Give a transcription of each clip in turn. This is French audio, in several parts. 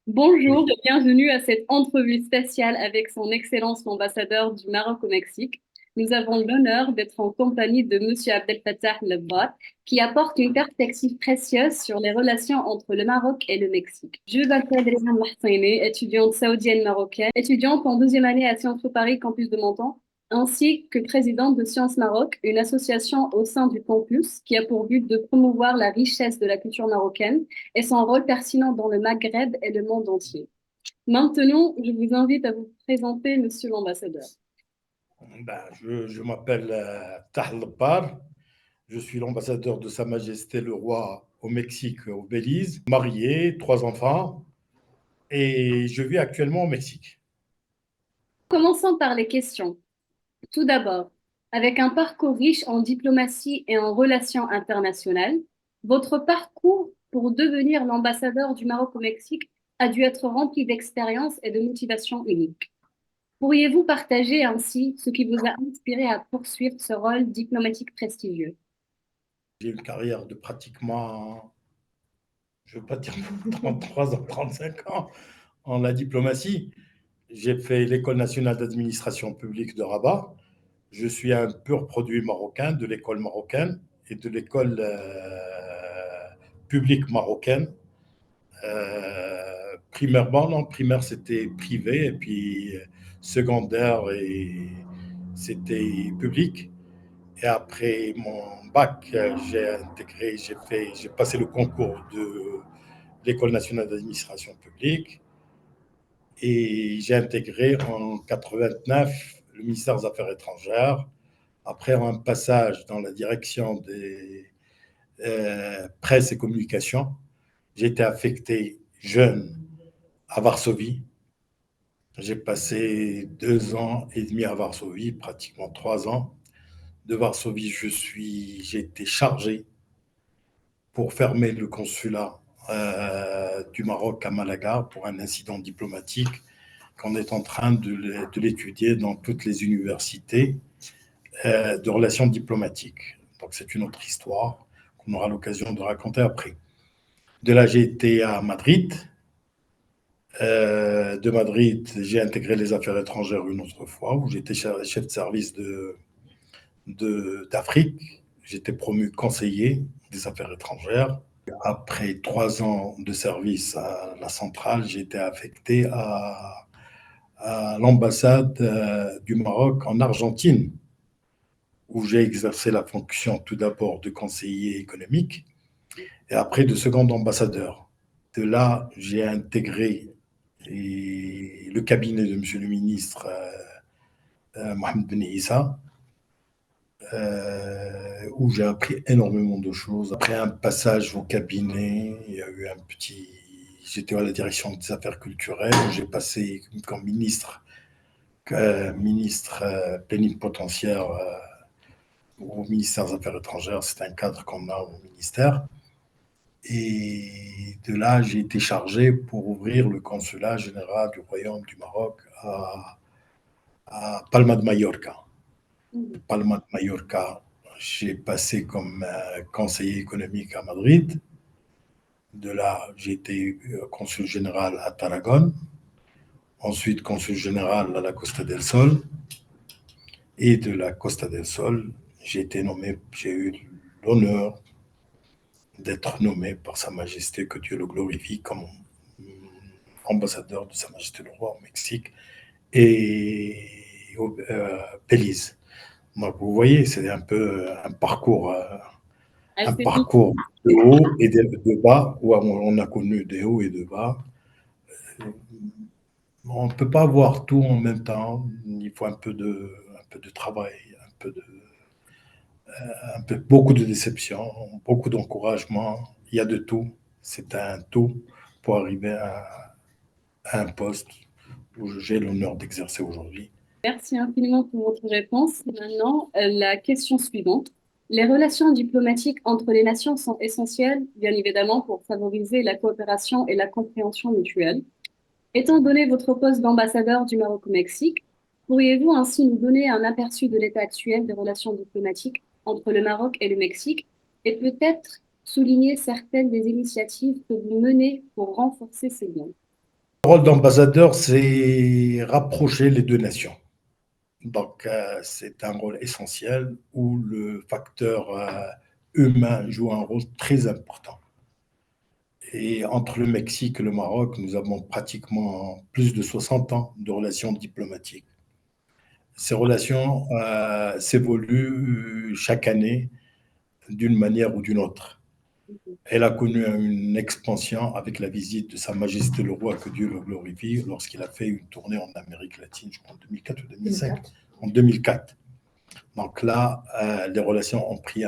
Bonjour Oui. et bienvenue à cette entrevue spéciale avec son Excellence l'ambassadeur du Maroc au Mexique. Nous avons l'honneur d'être en compagnie de Monsieur Abdel Fattah Lebbat, qui apporte une perspective précieuse sur les relations entre le Maroc et le Mexique. Je m'appelle Rehan Mahsaini, étudiante saoudienne marocaine, étudiante en deuxième année à Sciences Po Paris, campus de Menton, ainsi que présidente de Sciences Maroc, une association au sein du campus qui a pour but de promouvoir la richesse de la culture marocaine et son rôle pertinent dans le Maghreb et le monde entier. Maintenant, je vous invite à vous présenter, Monsieur l'ambassadeur. Je m'appelle Tahl Bar. Je suis l'ambassadeur de Sa Majesté le Roi au Mexique, au Belize, marié, trois enfants, et je vis actuellement au Mexique. Commençons par les questions. Tout d'abord, avec un parcours riche en diplomatie et en relations internationales, votre parcours pour devenir l'ambassadeur du Maroc au Mexique a dû être rempli d'expériences et de motivations uniques. Pourriez-vous partager ainsi ce qui vous a inspiré à poursuivre ce rôle diplomatique prestigieux? J'ai une carrière de pratiquement, je ne veux pas dire 33 ans, 35 ans en la diplomatie. J'ai fait l'École nationale d'administration publique de Rabat. Je suis un pur produit marocain de l'école marocaine et de l'école publique marocaine. Primairement, non, primaire c'était privé et puis secondaire et c'était public. Et après mon bac, j'ai passé le concours de l'École nationale d'administration publique et j'ai intégré en 89 le ministère des Affaires étrangères. Après un passage dans la direction des presse et communications, j'ai été affecté jeune à Varsovie. J'ai passé 2 ans et demi à Varsovie, pratiquement 3 ans. De Varsovie, j'ai été chargé pour fermer le consulat du Maroc à Malaga pour un incident diplomatique qu'on est en train de l'étudier dans toutes les universités de relations diplomatiques. Donc c'est une autre histoire qu'on aura l'occasion de raconter après. De là, j'ai été à Madrid. De Madrid, j'ai intégré les affaires étrangères une autre fois, où j'étais chef de service d'Afrique. J'étais promu conseiller des affaires étrangères. Après 3 ans de service à la centrale, j'ai été affecté à l'ambassade du Maroc en Argentine, où j'ai exercé la fonction tout d'abord de conseiller économique et après de second ambassadeur. De là, j'ai intégré le cabinet de Monsieur le ministre Mohamed Ben Issa, où j'ai appris énormément de choses. Après un passage au cabinet, il y a eu un petit. J'étais à la direction des affaires culturelles, où j'ai passé comme ministre plénipotentiaire au ministère des Affaires étrangères. C'est un cadre qu'on a au ministère. Et de là, j'ai été chargé pour ouvrir le consulat général du Royaume du Maroc à Palma de Mallorca. Mhm. Palma de Mallorca, j'ai passé comme conseiller économique à Madrid. De là, j'ai été consul général à Tarragone. Ensuite, consul général à la Costa del Sol. Et de la Costa del Sol, j'ai eu l'honneur d'être nommé par Sa Majesté, que Dieu le glorifie, comme ambassadeur de Sa Majesté le Roi au Mexique et au Belize. Donc, vous voyez, c'est un peu un Assez parcours de haut et de bas, où on a connu des hauts et des bas. On ne peut pas avoir tout en même temps. Il faut un peu de travail, beaucoup de déception, beaucoup d'encouragement. Il y a de tout. C'est un tout pour arriver à un poste où j'ai l'honneur d'exercer aujourd'hui. Merci infiniment pour votre réponse. Maintenant, la question suivante. Les relations diplomatiques entre les nations sont essentielles, bien évidemment, pour favoriser la coopération et la compréhension mutuelle. Étant donné votre poste d'ambassadeur du Maroc au Mexique, pourriez-vous ainsi nous donner un aperçu de l'état actuel des relations diplomatiques entre le Maroc et le Mexique et peut-être souligner certaines des initiatives que vous menez pour renforcer ces liens? Le rôle d'ambassadeur, c'est rapprocher les deux nations. Donc, c'est un rôle essentiel où le facteur humain joue un rôle très important. Et entre le Mexique et le Maroc, nous avons pratiquement plus de 60 ans de relations diplomatiques. Ces relations s'évoluent chaque année d'une manière ou d'une autre. Elle a connu une expansion avec la visite de Sa Majesté le Roi, que Dieu le glorifie, lorsqu'il a fait une tournée en Amérique latine, je crois en 2004 ou 2005. En 2004. Donc là, les relations ont pris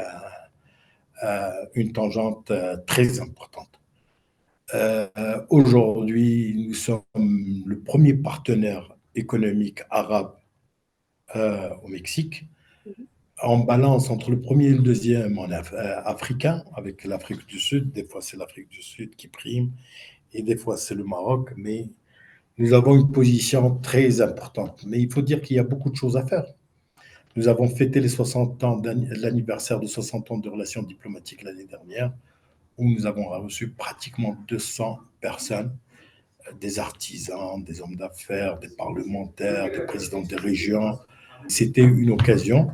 une tangente très importante. Aujourd'hui, nous sommes le premier partenaire économique arabe au Mexique. On balance entre le premier et le deuxième en africain, avec l'Afrique du Sud. Des fois, c'est l'Afrique du Sud qui prime et des fois, c'est le Maroc. Mais nous avons une position très importante. Mais il faut dire qu'il y a beaucoup de choses à faire. Nous avons fêté les 60 ans, l'anniversaire de 60 ans de relations diplomatiques l'année dernière, où nous avons reçu pratiquement 200 personnes, des artisans, des hommes d'affaires, des parlementaires, des présidents des régions. C'était une occasion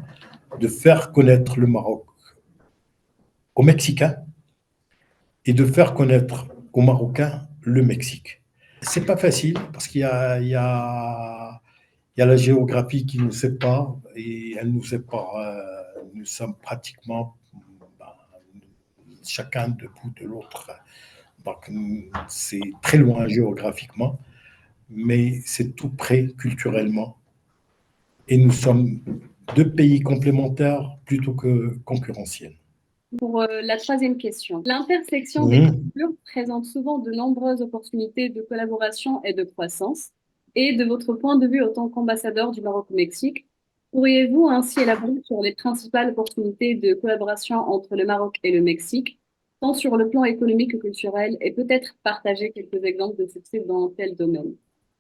de faire connaître le Maroc aux Mexicains et de faire connaître aux Marocains le Mexique. C'est pas facile parce il y a la géographie qui nous sépare et elle nous sépare. Nous sommes pratiquement ben, chacun de bout de l'autre. Donc, c'est très loin géographiquement, mais c'est tout près culturellement. Et nous sommes deux pays complémentaires plutôt que concurrentiels. Pour la troisième question, l'intersection des Mmh. cultures présente souvent de nombreuses opportunités de collaboration et de croissance. Et de votre point de vue en tant qu'ambassadeur du Maroc au Mexique, pourriez-vous ainsi élaborer sur les principales opportunités de collaboration entre le Maroc et le Mexique, tant sur le plan économique que culturel, et peut-être partager quelques exemples de succès dans tel domaine?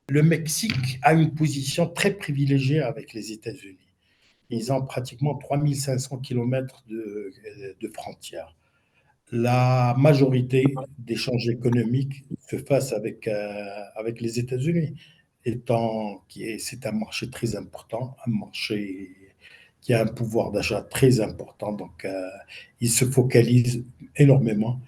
Le Mexique a une position très privilégiée avec les États-Unis. Ils Mhm. ont pratiquement 3500 kilomètres de frontières. La majorité d'échanges économiques se fassent avec les États-Unis, c'est un marché très important, un marché qui a un pouvoir d'achat très important. Donc, ils se focalisent énormément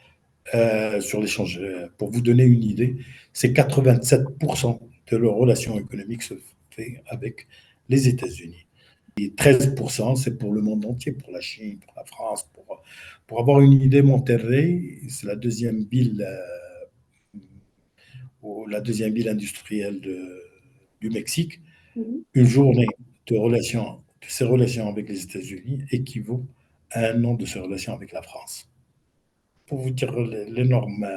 sur l'échange. Pour vous donner une idée, c'est 87% de leurs relations économiques se fait avec les États-Unis. Et 13%, c'est pour le monde entier, pour la Chine, pour la France. Pour avoir une idée, Monterrey, c'est la deuxième ville industrielle du Mexique. Mhm. Une journée de ces relations avec les États-Unis équivaut à un an de ces relations avec la France. Pour vous dire l'énorme.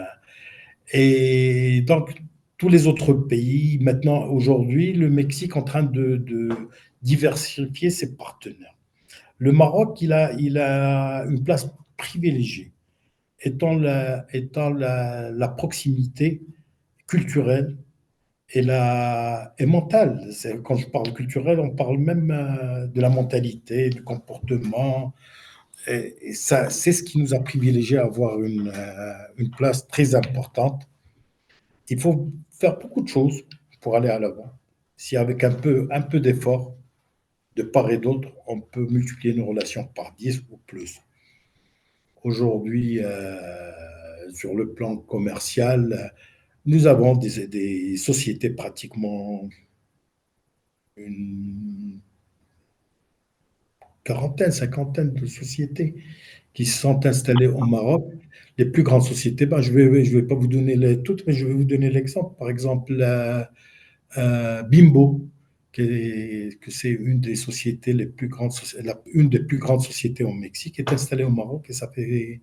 Et donc, tous les autres pays, maintenant, aujourd'hui, le Mexique est en train de diversifier ses partenaires. Le Maroc, il a une place privilégiée, étant la proximité culturelle et mentale. Quand je parle culturel, on parle même de la mentalité, du comportement. Et ça, c'est ce qui nous a privilégiés à avoir une place très importante. Il faut faire beaucoup de choses pour aller à l'avant. Si avec un peu d'effort, de part et d'autre, on peut multiplier nos relations par 10 ou plus. Aujourd'hui, sur le plan commercial, nous avons des sociétés pratiquement une quarantaine, cinquantaine de sociétés qui se sont installées au Maroc. Les plus grandes sociétés, ben, je vais pas vous donner toutes, mais je vais vous donner l'exemple. Par exemple, Bimbo, que c'est une des sociétés les plus grandes, une des plus grandes sociétés au Mexique, est installée au Maroc et ça fait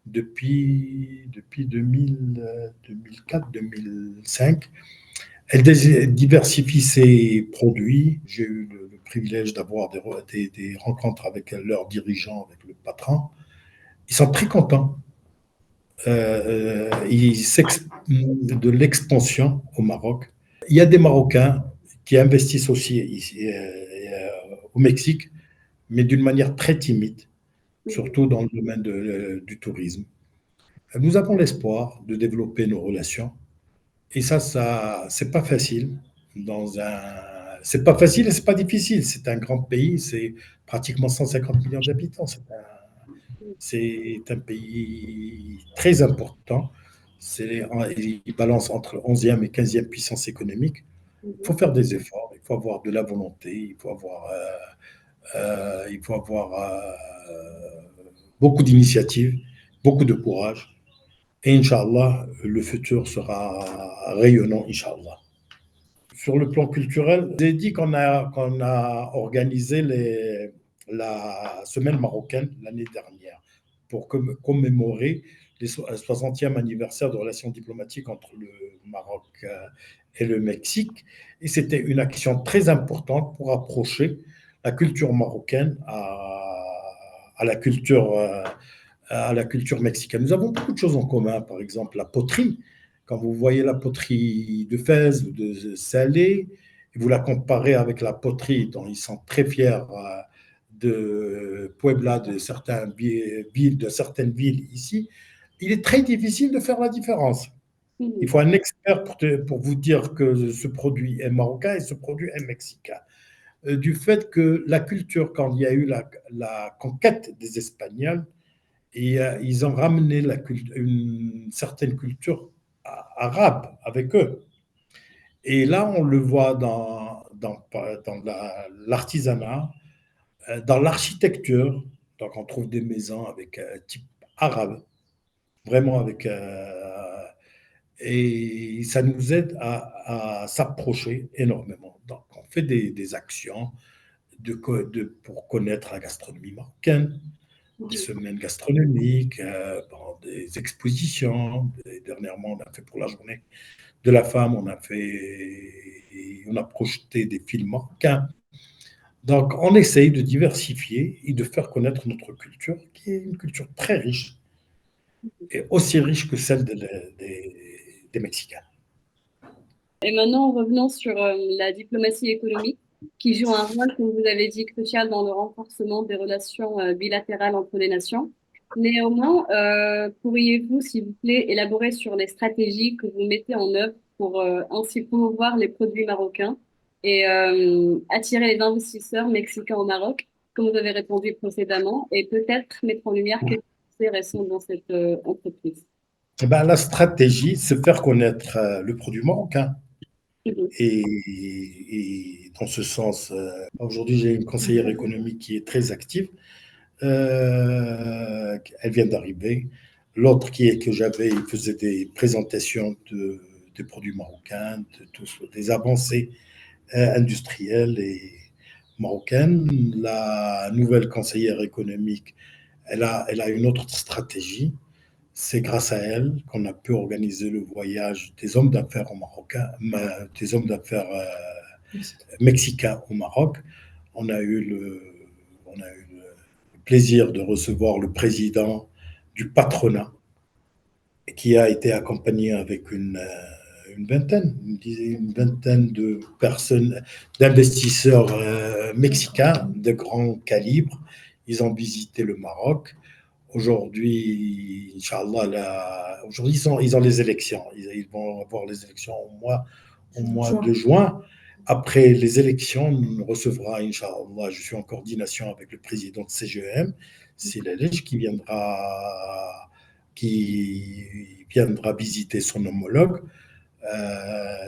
depuis 2004-2005. Elle diversifie ses produits. J'ai eu le privilège d'avoir des rencontres avec leurs dirigeants, avec le patron. Ils sont très contents. De l'expansion au Maroc. Il y a des Marocains qui investissent aussi ici, au Mexique, mais d'une manière très timide, Mhm. surtout dans le domaine du tourisme. Nous avons l'espoir de développer nos relations Et c'est pas facile. C'est pas facile et c'est pas difficile. C'est un grand pays, c'est pratiquement 150 millions d'habitants. C'est un pays très important. Il balance entre 11e et 15e puissance économique. Il Mhm. faut faire des efforts, il faut avoir de la volonté, il faut avoir beaucoup d'initiatives, beaucoup de courage. Et Inch'Allah, le futur sera rayonnant, Inch'Allah. Sur le plan culturel, j'ai dit qu'on a organisé la semaine marocaine l'année dernière pour commémorer le 60e anniversaire de relations diplomatiques entre le Maroc et le Mexique. Et c'était une action très importante pour approcher la culture marocaine à la culture à la culture mexicaine. Nous avons beaucoup de choses en commun, par exemple la poterie. Quand vous voyez la poterie de Fès ou de Salé, et vous la comparez avec la poterie dont ils sont très fiers de Puebla, de certaines villes ici, il est très difficile de faire la différence. Il Mhm. faut un expert pour vous dire que ce produit est marocain et ce produit est mexicain. Du fait que la culture, quand il y a eu la conquête des Espagnols, et ils ont ramené une certaine culture arabe avec eux. Et là, on le voit dans l'artisanat, dans l'architecture. Donc, on trouve des maisons avec un type arabe, vraiment avec. Et ça nous aide à s'approcher énormément. Donc, on fait des actions pour connaître la gastronomie marocaine, des Mhm. semaines gastronomiques, bon, des expositions. Et dernièrement, on a fait pour la journée de la femme, on a projeté des films marocains. Donc, on essaye de diversifier et de faire connaître notre culture, qui est une culture très riche et aussi riche que celle des Mexicains. Et maintenant, revenons sur la diplomatie économique, qui joue un rôle, comme vous avez dit, crucial dans le renforcement des relations bilatérales entre les nations. Néanmoins, pourriez-vous, s'il vous plaît, élaborer sur les stratégies que vous mettez en œuvre pour ainsi promouvoir les produits marocains et attirer les investisseurs mexicains au Maroc, comme vous avez répondu précédemment, et peut-être mettre en lumière quelques succès récents dans cette entreprise? Eh ben, la stratégie, c'est faire connaître le produit marocain. Mhm. Et dans ce sens, aujourd'hui, j'ai une conseillère économique qui est très active. Elle vient d'arriver. L'autre que j'avais, il faisait des présentations des produits marocains, des avancées industrielles et marocaines. La nouvelle conseillère économique, elle a une autre stratégie. C'est grâce à elle qu'on a pu organiser le voyage des hommes d'affaires au Maroc, des hommes d'affaires mexicains au Maroc. On a eu on a eu le plaisir de recevoir le président du patronat qui a été accompagné avec une vingtaine de personnes, d'investisseurs mexicains de grand calibre. Ils ont visité le Maroc. Aujourd'hui, Inch'Allah, aujourd'hui ils ont les élections. Ils vont avoir les élections au mois de juin. Après les élections, on recevra, Inch'Allah, je suis en coordination avec le président de CGM, Silalej, qui viendra visiter son homologue.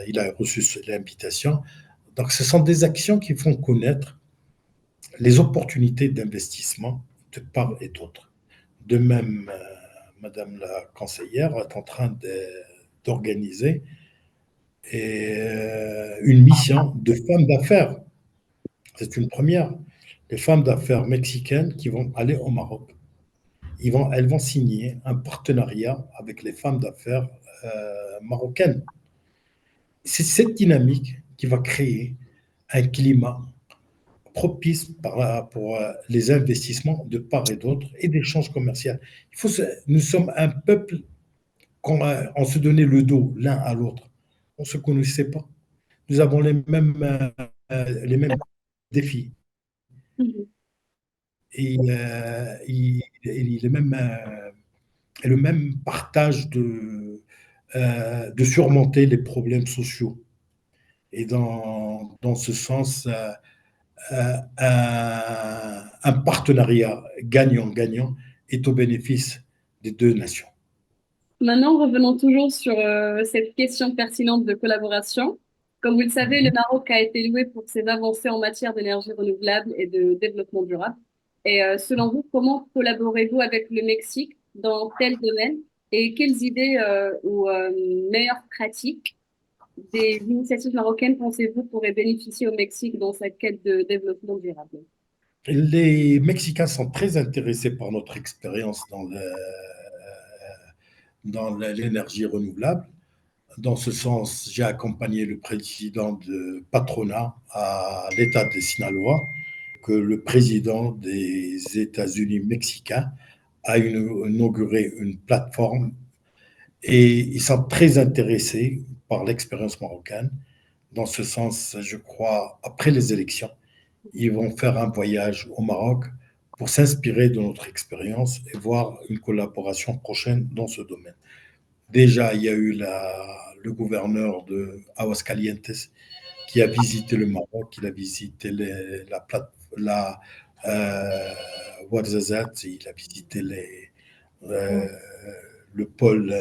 Il a reçu l'invitation. Donc, ce sont des actions qui font connaître les opportunités d'investissement de part et d'autre. De même, Madame la conseillère est en train d'organiser une mission de femmes d'affaires. C'est une première. Les femmes d'affaires mexicaines qui vont aller au Maroc. Elles vont signer un partenariat avec les femmes d'affaires marocaines. C'est cette dynamique qui va créer un climat propice pour les investissements de part et d'autre et d'échanges commerciaux. Nous sommes un peuple, quand on se donnait le dos l'un à l'autre, on ne se connaissait pas. Nous avons les mêmes défis Mhm. et le même partage de surmonter les problèmes sociaux. Et dans ce sens, un partenariat gagnant-gagnant est au bénéfice des deux nations. Maintenant, revenons toujours sur cette question pertinente de collaboration. Comme vous le savez, le Maroc a été loué pour ses avancées en matière d'énergie renouvelable et de développement durable. Et selon vous, comment collaborez-vous avec le Mexique dans tel domaine et quelles idées ou meilleures pratiques des initiatives marocaines pensez-vous pourraient bénéficier au Mexique dans sa quête de développement durable? Les Mexicains sont très intéressés par notre expérience dans l'énergie renouvelable. Dans ce sens, j'ai accompagné le président de Patrona à l'État de Sinaloa, que le président des États-Unis mexicains a inauguré une plateforme et ils sont très intéressés par l'expérience marocaine. Dans ce sens, je crois, après les élections, ils vont faire un voyage au Maroc pour s'inspirer de notre expérience et voir une collaboration prochaine dans ce domaine. Déjà, il y a eu le gouverneur de Aguascalientes qui a visité le Maroc, il a visité la Ouarzazate, il a visité euh, le pôle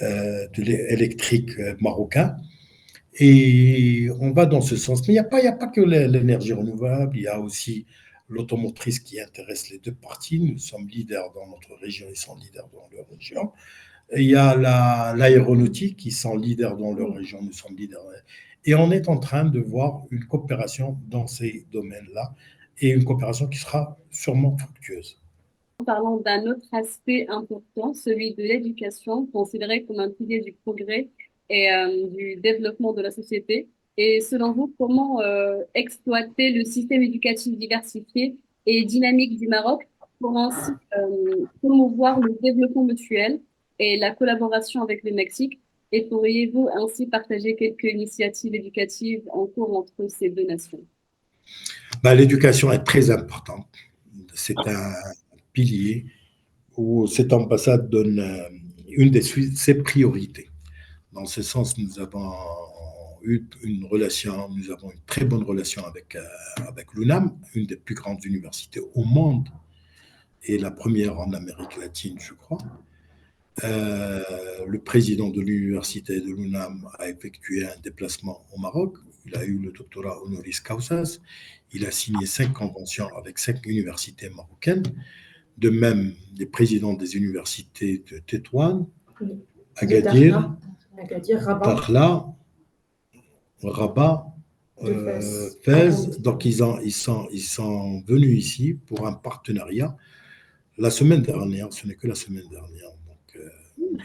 électrique marocain. Et on va dans ce sens. Mais il y a pas que l'énergie renouvelable, il y a aussi l'automotrice qui intéresse les deux parties. Nous sommes leaders dans notre région, ils sont leaders dans leur région. Et il y a l'aéronautique, qui sont leaders dans leur région, nous sommes leaders. Et on est en train de voir une coopération dans ces domaines-là, et une coopération qui sera sûrement fructueuse. Parlons d'un autre aspect important, celui de l'éducation, considéré comme un pilier du progrès et du développement de la société. Et selon vous, comment exploiter le système éducatif diversifié et dynamique du Maroc pour ainsi promouvoir le développement mutuel et la collaboration avec le Mexique? Et pourriez-vous ainsi partager quelques initiatives éducatives en cours entre ces deux nations? Ben, l'éducation est très importante. C'est un pilier où cette ambassade donne une de ses priorités. Dans ce sens, nous avons eu nous avons une très bonne relation avec l'UNAM, une des plus grandes universités au monde et la première en Amérique latine, je crois. Le président de l'université de l'UNAM a effectué un déplacement au Maroc. Il a eu le doctorat honoris causa. Il a signé 5 conventions avec 5 universités marocaines. De même, les présidents des universités de Tétouan, Agadir, Dakhla, Rabat, Fès. Donc, ils sont venus ici pour un partenariat. La semaine dernière, ce n'est que la semaine dernière, donc, M.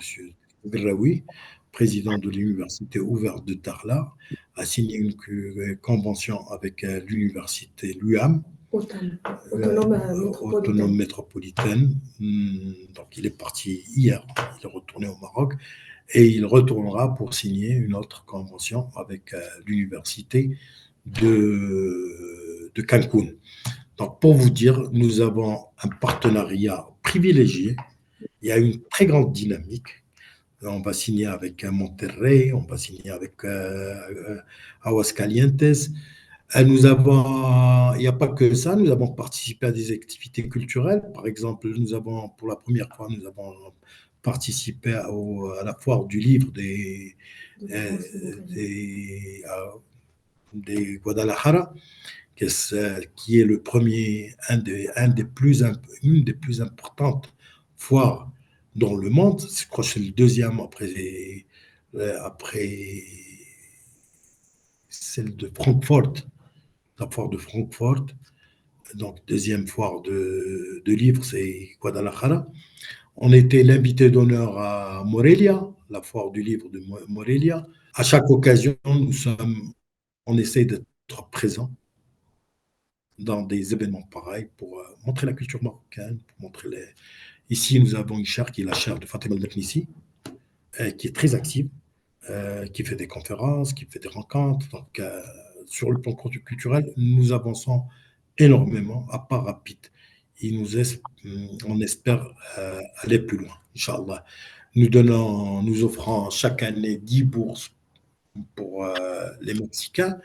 Graoui, président de l'université ouverte de Dakhla, a signé une convention avec l'université l'UAM, autonome métropolitaine. Donc, il est parti hier, il est retourné au Maroc et il retournera pour signer une autre convention avec l'université de Cancun. Donc, pour vous dire, nous avons un partenariat privilégié. Il y a une très grande dynamique. On va signer avec Monterrey, on va signer avec Aguascalientes. Il n'y a pas que ça, nous avons participé à des activités culturelles. Par exemple, pour la première fois, nous avons participé à la foire du livre des, des Guadalajara, qui est le premier, une des plus importantes foires dans le monde. Je crois que c'est le deuxième après celle de Francfort, la foire de Francfort. Donc, deuxième foire de livres, c'est Guadalajara. On était l'invité d'honneur à Morelia, la foire du livre de Morelia. À chaque occasion, on essaie d'être présent dans des événements pareils pour montrer la culture marocaine, pour montrer Ici, nous avons une chaire qui est la chaire de Fatima El-Naknissi, qui est très active, qui fait des conférences, qui fait des rencontres. Donc, sur le plan culturel, nous avançons énormément, à pas rapide. On espère aller plus loin, Inch'Allah. nous offrant chaque année 10 bourses pour les Mexicains.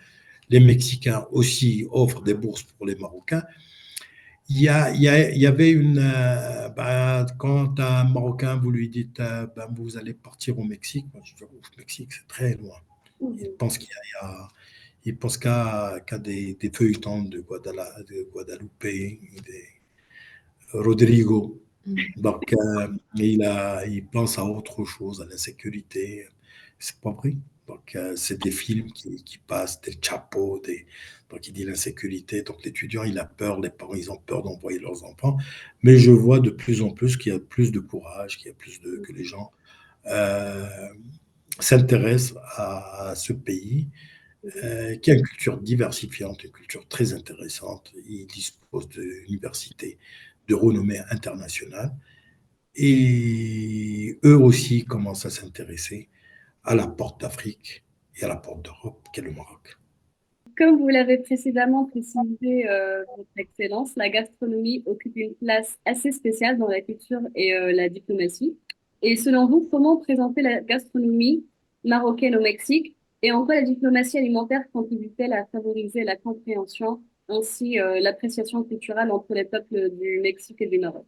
Les Mexicains aussi offrent des bourses pour les Marocains. Il y avait quand un Marocain, vous lui dites, vous allez partir au Mexique, moi, je dis, au Mexique, c'est très loin. Il Mhm. pense il pense qu'à des feuilletons de Guadeloupe, Rodrigo. Donc, il pense à autre chose, à l'insécurité. C'est pas vrai. Donc, c'est des films qui passent, des chapeaux, donc il dit l'insécurité. Donc, l'étudiant, il a peur, les parents, ils ont peur d'envoyer leurs enfants. Mais je vois de plus en plus qu'il y a plus de courage, que les gens euh, s'intéressent à ce pays, qui a une culture diversifiante, une culture très intéressante. Il dispose d'universités de renommée internationale. Et eux aussi commencent à s'intéresser à la porte d'Afrique et à la porte d'Europe, qu'est le Maroc. Comme vous l'avez précédemment précisé, Votre Excellence, la gastronomie occupe une place assez spéciale dans la culture et la diplomatie. Et selon vous, comment présenter la gastronomie marocaine au Mexique et en quoi la diplomatie alimentaire contribue-t-elle à favoriser la compréhension ainsi l'appréciation culturelle entre les peuples du Mexique et du Maroc?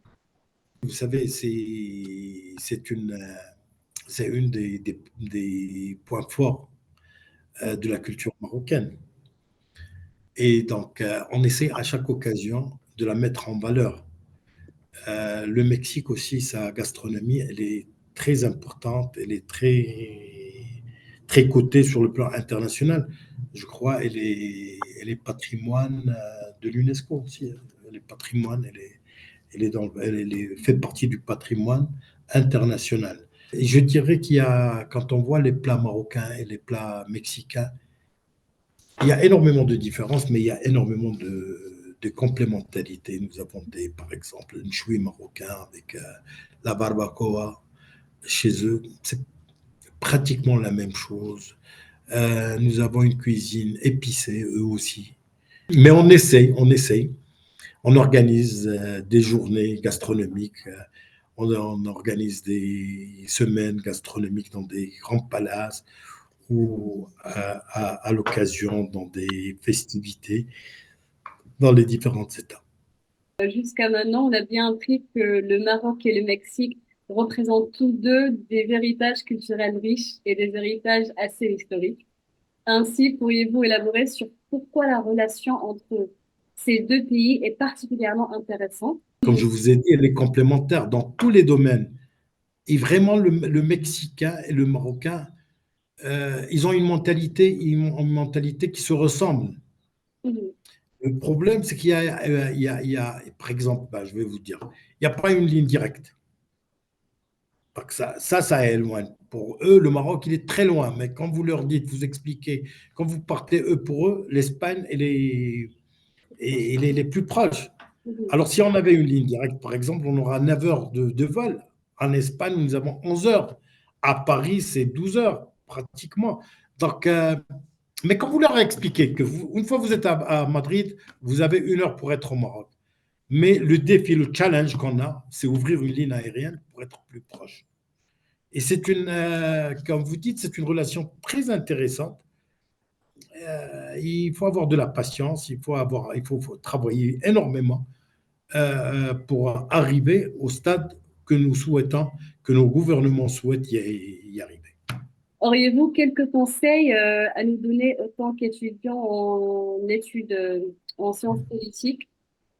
Vous savez, c'est une des points forts de la culture marocaine. Et donc, on essaie à chaque occasion de la mettre en valeur. Le Mexique aussi, sa gastronomie, elle est très importante, elle est très cotée sur le plan international. Je crois elle est patrimoine de l'UNESCO aussi. Elle est patrimoine, elle fait partie du patrimoine international. Et je dirais quand on voit les plats marocains et les plats mexicains, il y a énormément de différences, mais il y a énormément de complémentarité. Nous avons par exemple, une choui marocain avec la barbacoa chez eux. C'est pratiquement la même chose. Nous avons une cuisine épicée, eux aussi. Mais on essaye. On organise des journées gastronomiques. On organise des semaines gastronomiques dans des grands palaces ou à l'occasion dans des festivités dans les différents États. Jusqu'à maintenant, on a bien appris que le Maroc et le Mexique représentent tous deux des héritages culturels riches et des héritages assez historiques. Ainsi, pourriez-vous élaborer sur pourquoi la relation entre ces deux pays est particulièrement intéressante? Comme je vous ai dit, elle est complémentaire dans tous les domaines. Et vraiment, le Mexicain et le Marocain, ils ont une mentalité qui se ressemble. Mhm, Le problème, c'est par exemple, je vais vous dire, il n'y a pas une ligne directe. Donc ça éloigne. Pour eux, le Maroc, il est très loin. Mais quand vous leur dites, vous expliquez, quand vous partez, pour eux, l'Espagne, elle est les plus proche. mhm. Alors, si on avait une ligne directe, par exemple, on aura 9 heures de vol. En Espagne, nous avons 11 heures. À Paris, c'est 12 heures, pratiquement. Donc, mais quand vous leur expliquez une fois que vous êtes à Madrid, vous avez 1 heure pour être au Maroc. Mais le défi, le challenge qu'on a, c'est ouvrir une ligne aérienne pour être plus proche. Et comme vous dites, c'est une relation très intéressante. Il faut avoir de la patience, faut travailler énormément pour arriver au stade que nous souhaitons, que nos gouvernements souhaitent y arriver. Auriez-vous quelques conseils à nous donner autant qu'étudiants en études en sciences politiques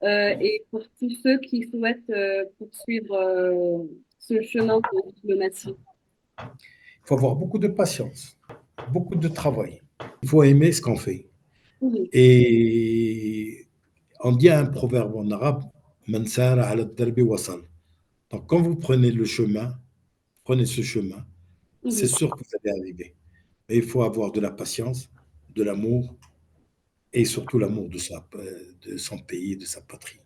et pour tous ceux qui souhaitent poursuivre ce chemin de la diplomatie? Il faut avoir beaucoup de patience, beaucoup de travail. Il faut aimer ce qu'on fait. Mhm, Et on dit un proverbe en arabe, Man sara ala darbi wasal. Donc, quand vous prenez ce chemin, c'est mhm. sûr que vous allez arriver. Mais il faut avoir de la patience, de l'amour et surtout l'amour de son pays, de sa patrie.